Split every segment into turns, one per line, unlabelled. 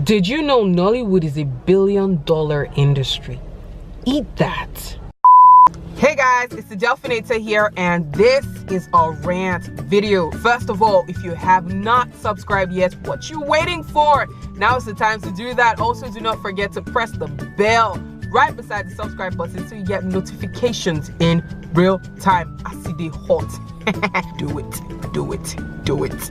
Did you know Nollywood is a billion-dollar industry? Eat that. Hey guys, it's the Delphinator here, and this is a rant video. First of all, if you have not subscribed yet, what you waiting for? Now is the time to do that. Also, do not forget to press the bell right beside the subscribe button so you get notifications in real time. I see they hot. Do it.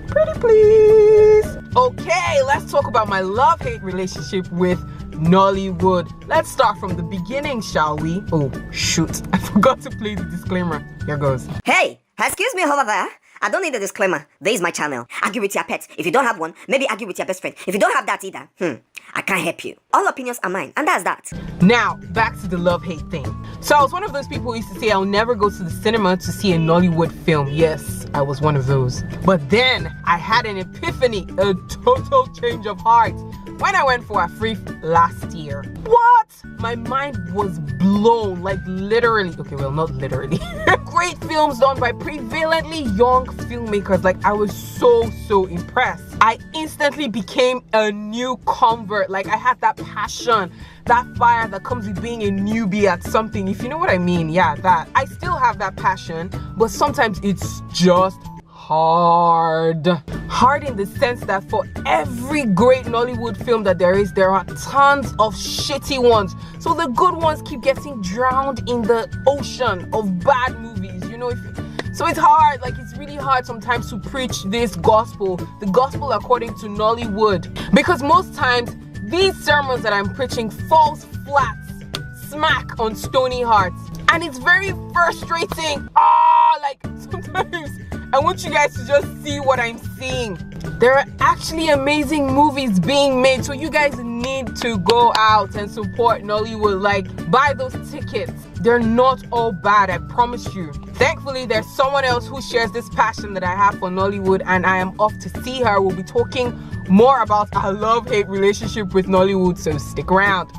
Pretty please. Okay, let's talk about my love-hate relationship with Nollywood. Let's start from the beginning, shall we? Oh, shoot. I forgot to play the disclaimer. Here goes.
Hey, excuse me over there. I don't need a disclaimer. This is my channel. Argue with your pet. If you don't have one, maybe argue with your best friend. If you don't have that either, I can't help you. All opinions are mine, and that's that.
Now, back to the love-hate thing. So I was one of those people who used to say I'll never go to the cinema to see a Nollywood film. Yes, I was one of those. But then I had an epiphany, a total change of heart, when I went for Afrif last year. What? My mind was blown, like literally. Okay, well, not literally. Great films done by prevalently young filmmakers. Like, I was so impressed. I instantly became a new convert. Like, I had that passion, that fire that comes with being a newbie at something, if you know what I mean. Yeah, that. I still have that passion, but sometimes it's just hard in the sense that for every great Nollywood film that there is, there are tons of shitty ones. So the good ones keep getting drowned in the ocean of bad movies, you know. So it's hard, like it's really hard sometimes to preach this gospel, the gospel according to Nollywood, because most times these sermons that I'm preaching falls flat, smack on stony hearts, and it's very frustrating. Like sometimes I want you guys to just see what I'm seeing. There are actually amazing movies being made, so you guys need to go out and support Nollywood. Like, buy those tickets. They're not all bad, I promise you. Thankfully, there's someone else who shares this passion that I have for Nollywood, and I am off to see her. We'll be talking more about our love-hate relationship with Nollywood, so stick around.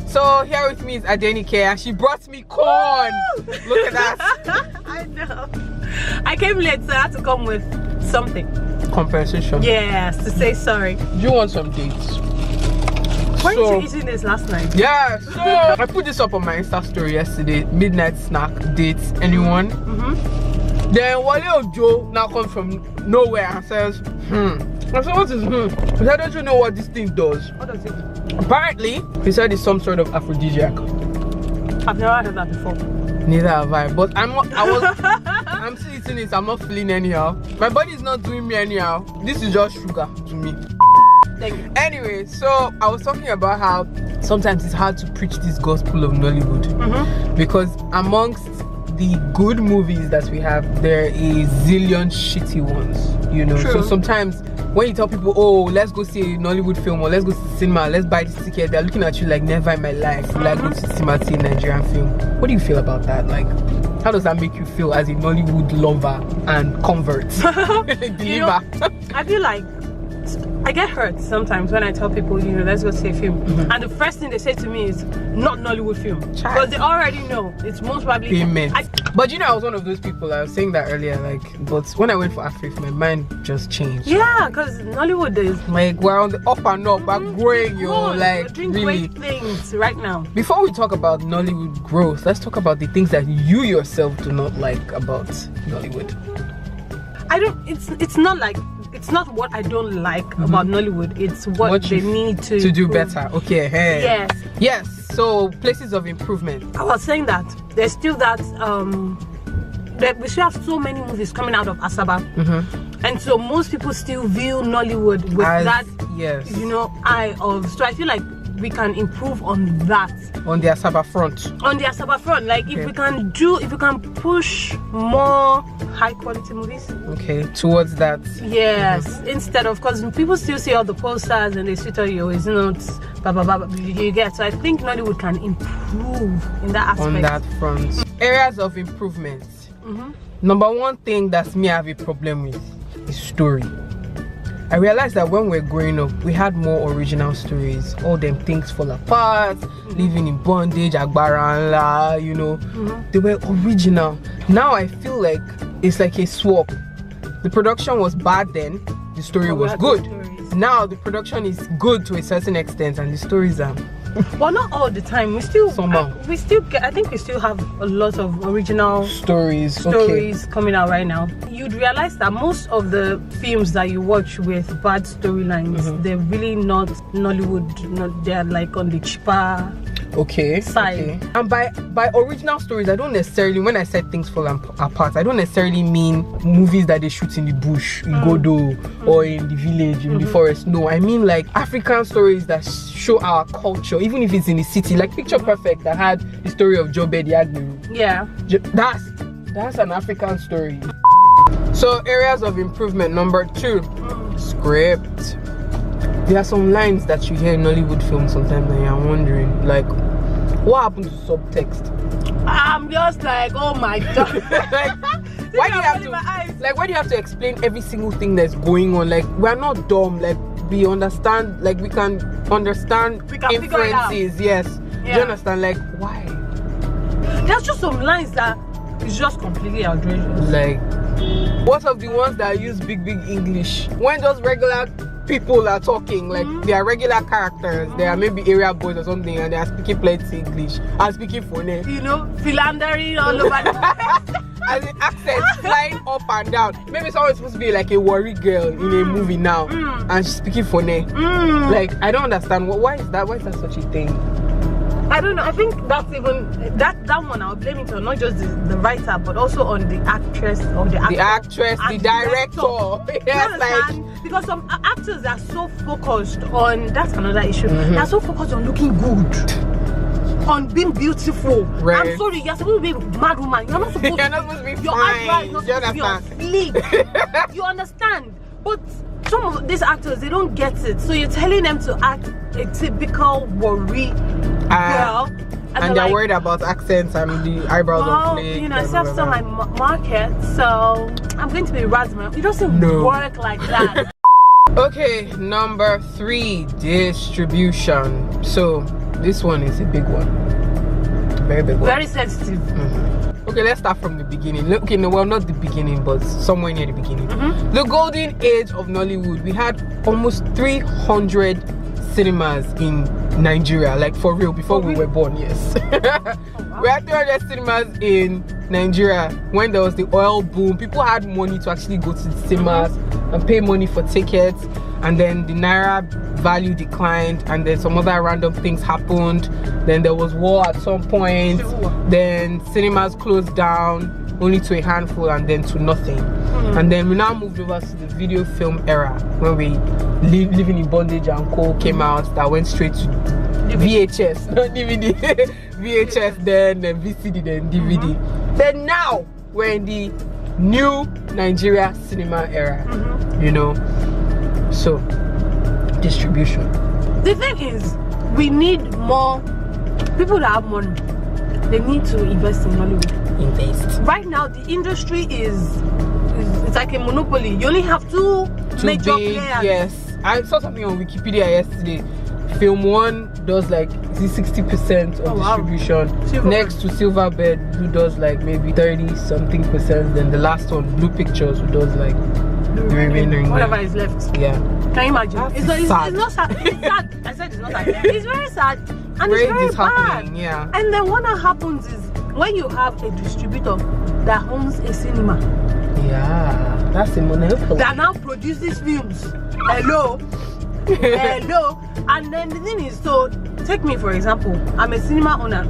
So here with me is Adenike, and she brought me corn. Look at that.
I know. I came late, so I had to come with something.
Compensation.
Yes, to say sorry.
Do you want some dates?
Weren't you eating this last night?
Yeah, so I put this up on my Insta story yesterday. Midnight snack dates. Anyone? Then Wale Joe now comes from nowhere and says, I said, what is He said, don't you know what this thing does?
What does it do?
Apparently, he said it's some sort of aphrodisiac.
I've never heard that before.
Neither have I. But I'm still eating it. I'm not feeling anyhow. My body is not doing me anyhow. This is just sugar to me.
Thank you.
Anyway, so I was talking about how sometimes it's hard to preach this gospel of Nollywood, because amongst the good movies that we have, there is zillion shitty ones, you know.
True.
So sometimes when you tell people, oh, let's go see a Nollywood film, or let's go to the cinema, let's buy this ticket, they're looking at you like, never in my life will I go to the cinema to see a Nigerian film. What do you feel about that? Like, how does that make you feel as a Nollywood lover and convert? Believer?
You know, I feel like I get hurt sometimes when I tell people, you know, let's go see a film, and the first thing they say to me is not Nollywood film, because they already know it's most probably
payment. But you know, I was one of those people, I was saying that earlier, like, but when I went for Afrif, my mind just changed.
Yeah, because Nollywood is
like, we're on the up and up, we're growing, yo, like,
we're doing
really
great things right now.
Before we talk about Nollywood growth, let's talk about the things that you yourself do not like about Nollywood.
It's not what I don't like about Nollywood, it's what they need to
do better. Okay, hey. Yes, so places of improvement.
I was saying that there's still that that we still have so many movies coming out of Asaba, and so most people still view Nollywood with that, you know, eye of. So I feel like we can improve on that.
On the Asaba front. On the
Asaba front, like if we can push more high quality movies.
Okay, towards that.
Yes, instead of, because people still see all the posters and they still tell you it's not blah blah blah, you get. So I think Nollywood can improve in that aspect.
On that front. Areas of improvement. Number one thing that's me I have a problem with is story. I realized that when we're growing up, we had more original stories. All them things fall apart, living in bondage, Agbaranla, you know. They were original. Now I feel like it's like a swap. The production was bad then, the story was good. Now the production is good to a certain extent, and the stories are.
Well, not all the time. We still get. I think we still have a lot of original
stories
coming out right now. You'd realize that most of the films that you watch with bad storylines, they're really not Nollywood. They're like on the cheaper side.
Okay. And by original stories, I don't necessarily, when I said things fall apart, I don't necessarily mean movies that they shoot in the bush, in Godo, or in the village, in the forest. No, I mean like African stories that show our culture, even if it's in the city. Like Picture Perfect that had the story of Jobe the Agnew.
Yeah.
That's an African story. So areas of improvement. Number 2, script. There are some lines that you hear in Nollywood films sometimes and you're wondering, like, what happened to subtext?
I'm just like, oh my god.
Why do you have to explain every single thing that's going on? Like, we're not dumb. Like, we understand. Like, we can understand inferences. Yes. Yeah. Do you understand? Like, why?
There's just some lines that is just completely outrageous.
Like, what of the ones that use big English? When just regular people are talking, like they are regular characters, they are maybe area boys or something, and they are speaking plenty English and speaking funny.
You know, philandering all over the place.
As in accents flying up and down. Maybe someone's supposed to be like a worry girl in a movie now, and she's speaking funny. Like, I don't understand. Why is that? Why is that such a thing?
I don't know. I think that's even that one. I'll blame it on not just the writer, but also on the actress or the actor,
the director. Yes, like,
because some actors are so focused on, that's another issue. They're so focused on looking good, on being beautiful.
Right.
I'm sorry, you're supposed to be a mad woman. You're not supposed
to be
your eyebrow is not supposed to be on fleek. You understand? But some of these actors, they don't get it. So you're telling them to act a typical worry girl,
and they're like, worried about accents and the eyebrows on fleek.
You know, I still my market, so I'm going to be razzing. It doesn't work like that.
Okay, number 3, distribution. So this one is a big one, very big one,
very sensitive.
Okay, let's start from the beginning. Okay, no, well, not the beginning, but somewhere near the beginning. The golden age of Nollywood. We had almost 300 cinemas in Nigeria, like for real, before we were born. Yes. We had 300 cinemas in Nigeria when there was the oil boom. People had money to actually go to the cinemas and pay money for tickets, and then the naira value declined, and then some other random things happened. Then there was war at some point. Then cinemas closed down only to a handful, and then to nothing. And then we now moved over to the video film era, when we Living in Bondage and Co came out, that went straight to VHS, not DVD. VHS, then VCD, then DVD. Then now we're in the new Nigeria cinema era, you know. So distribution.
The thing is, we need more people that have money. They need to invest in Nollywood.
Invest.
Right now, the industry is it's like a monopoly. You only have two major players.
Yes, I saw something on Wikipedia yesterday. Film 1 does like 60% of distribution. Next to Silverbird, who does like maybe 30-something%. Then the last one, Blue Pictures, who does like the remaining.
Whatever is left.
Yeah.
Can you imagine? It's not sad. It's sad. I said it's not sad. It's very sad. And it's very bad.
Yeah.
And then what happens is, when you have a distributor that owns a cinema,
yeah, that's a monopoly,
that now produces films. Hello. And then the thing is, so take me for example, I'm a cinema owner,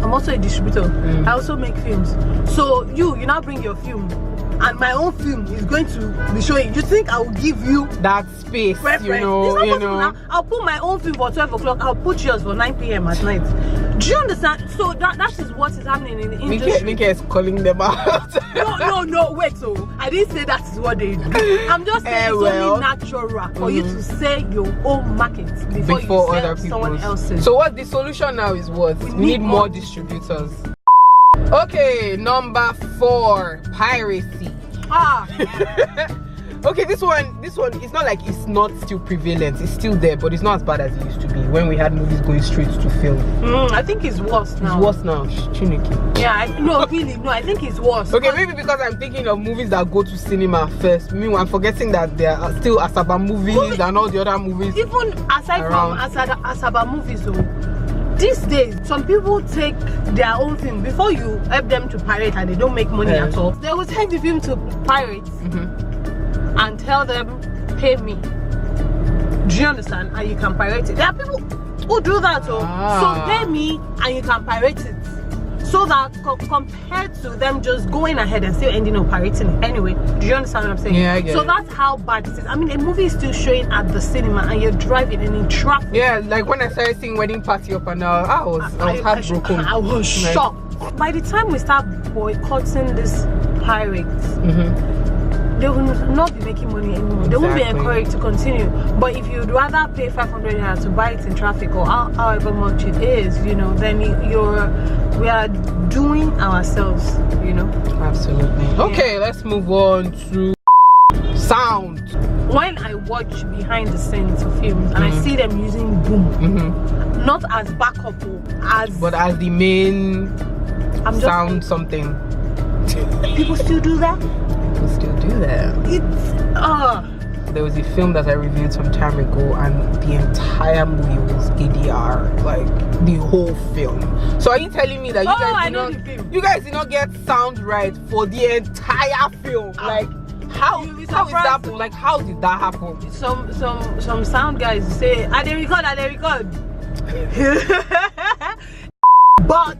I'm also a distributor, I also make films. So you now bring your film, and my own film is going to be showing. You think I will give you
that space?
Preference?
You know.
Now, I'll put my own film for 12 o'clock. I'll put yours for 9 p.m. at night. Do you understand? So that is what is happening in the industry.
Nike is calling them out.
No, wait. So I didn't say that is what they do. I'm just saying it's only natural for you to say your own market before you
other
sell someone else's.
So what the solution now is what? We need more distributors. Okay, number 4, piracy. Okay, this one, it's not like it's not still prevalent. It's still there, but it's not as bad as it used to be when we had movies going straight to film.
I think it's worse now.
It's worse now, Chineke.
Yeah, no, I think it's worse.
Okay, maybe because I'm thinking of movies that go to cinema first. Meanwhile, I'm forgetting that there are still Asaba movies and all the other movies.
Even aside from Asaba movies, these days, some people take their own film before you help them to pirate and they don't make money at all. They will take the film to pirate and tell them, pay me. Do you understand? And you can pirate it. There are people who do that. So pay me and you can pirate it. So that compared to them just going ahead and still ending up pirating it. Anyway, do you understand what I'm saying?
Yeah, I get it.
That's how bad it is. I mean, a movie is still showing at the cinema and you're driving and in traffic.
Yeah, like when I started seeing Wedding Party up and down, I was heartbroken.
I was shocked. By the time we start boycotting these pirates, they will not be making money anymore. They won't be encouraged to continue. But if you'd rather pay 500 naira to buy it in traffic or however much it is, you know, then we are doing ourselves, you know.
Absolutely. Okay, let's move on to sound.
When I watch behind the scenes of films and I see them using boom, not as backup, but
as the main sound something.
People still do that?
People still do that. There was a film that I reviewed some time ago and the entire movie was ADR, like the whole film. So are you telling me that you guys did not get sound right for the entire film? Like how is that? Like how did that happen?
Some sound guys say, "I they record." But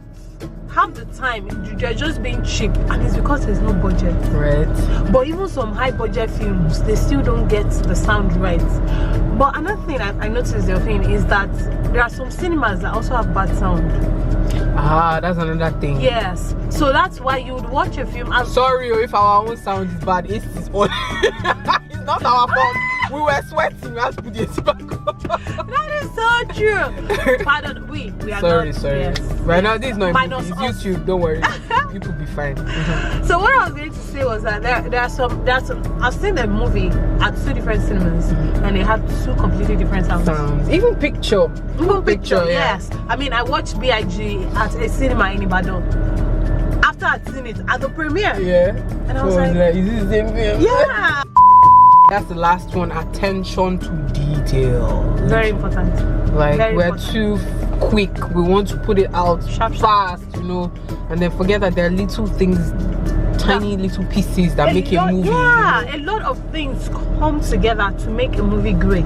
half the time they're just being cheap, and it's because there's no budget.
Right.
But even some high budget films, they still don't get the sound right. But another thing I noticed the thing is that there are some cinemas that also have bad sound.
That's another thing.
Yes. So that's why you would watch a film. I'm sorry
if our own sound is bad. It's own. It's not our fault. We were sweating. We had to put the AC back up.
That is so true. Pardon, we are
sorry.
Yes.
Right now, this is not it's YouTube. Don't worry. People be fine.
So what I was going to say was that there are some. I've seen the movie at 2 different cinemas, and they have 2 completely different sounds.
Even picture.
Yes. I mean, I watched BIG at a cinema in Ibadan. After I'd seen it at the premiere. Yeah. And I was like,
is this the same film?
Yeah.
That's the last one. Attention to detail.
Very important.
Like we're too quick. We want to put it out fast, you know, and then forget that there are little things, tiny little pieces that make a movie.
Yeah, a lot of things come together to make a movie great.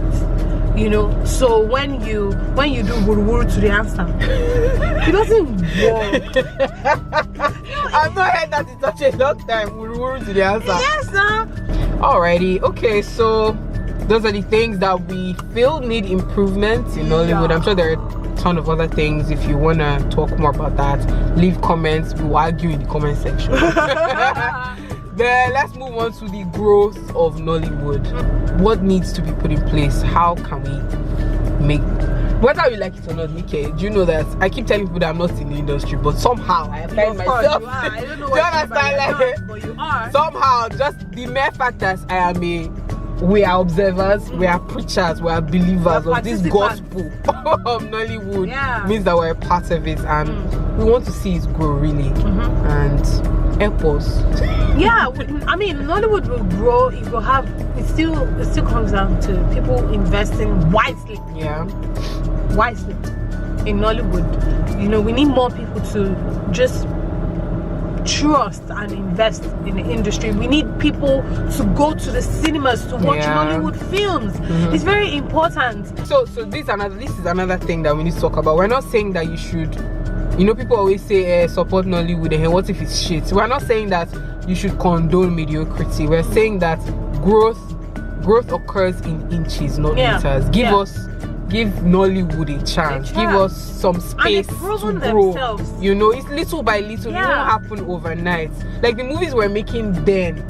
You know, so when you do wuru to the answer, it doesn't work.
I've not heard that in such a long time. Wuru to the answer.
Yes, sir.
Alrighty, okay, so those are the things that we feel need improvement in Nollywood. I'm sure there are a ton of other things. If you want to talk more about that, leave comments. We'll argue in the comment section. Then let's move on to the growth of Nollywood. What needs to be put in place? How can we make, whether you like it or not, Nike, do you know that I keep telling people that I'm not in the industry, but somehow I find myself.
You are. I don't know
do you understand?
But you are.
Somehow, just the mere fact that we are observers, we are preachers, we are believers of this gospel of Nollywood means that we're a part of it, and we want to see it grow really, and help us.
Yeah, I mean, Nollywood will grow. It will have. It still comes down to people investing wisely.
Yeah,
wisely in Nollywood. You know, we need more people to just trust and invest in the industry. We need people to go to the cinemas to watch Nollywood films. It's very important. So
this is another thing that we need to talk about. We're not saying that you should, you know, people always say support Nollywood, and what if it's shit? We're not saying that you should condone mediocrity. We're saying that growth occurs in inches, not meters. Give Nollywood a chance. Give us some space to grow.
Themselves.
You know, it's little by little. It won't happen overnight. Like the movies we're making then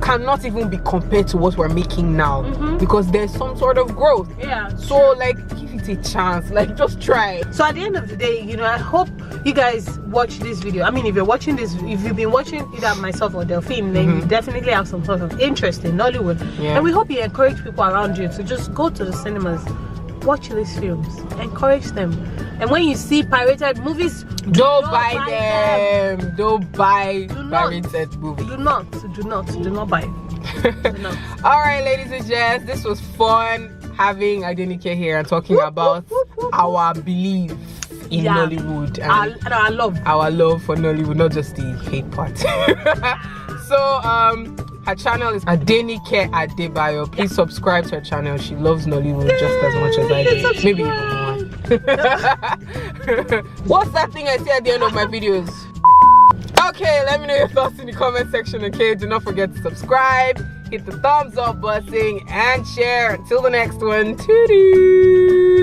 cannot even be compared to what we're making now, because there's some sort of growth.
Yeah.
So like, give it a chance. Like, just try.
So at the end of the day, you know, I hope you guys watch this video. I mean, if you're watching this, if you've been watching either myself or Delphine, then you definitely have some sort of interest in Nollywood. And we hope you encourage people around you to just go to the cinemas, watch these films, encourage them. And when you see pirated movies,
don't buy them. Don't buy pirated movies.
Do not buy. Do not.
All right, ladies and gents, this was fun having Adenike here and talking about our belief in Nollywood and our love for Nollywood, not just the hate part. So her channel is Adenike Adebayo. Please subscribe to her channel. She loves Nollywood just as much as I do. Maybe even more. What's that thing I say at the end of my videos? Okay, let me know your thoughts in the comment section, okay? Do not forget to subscribe, hit the thumbs up button, and share. Until the next one, toodoo!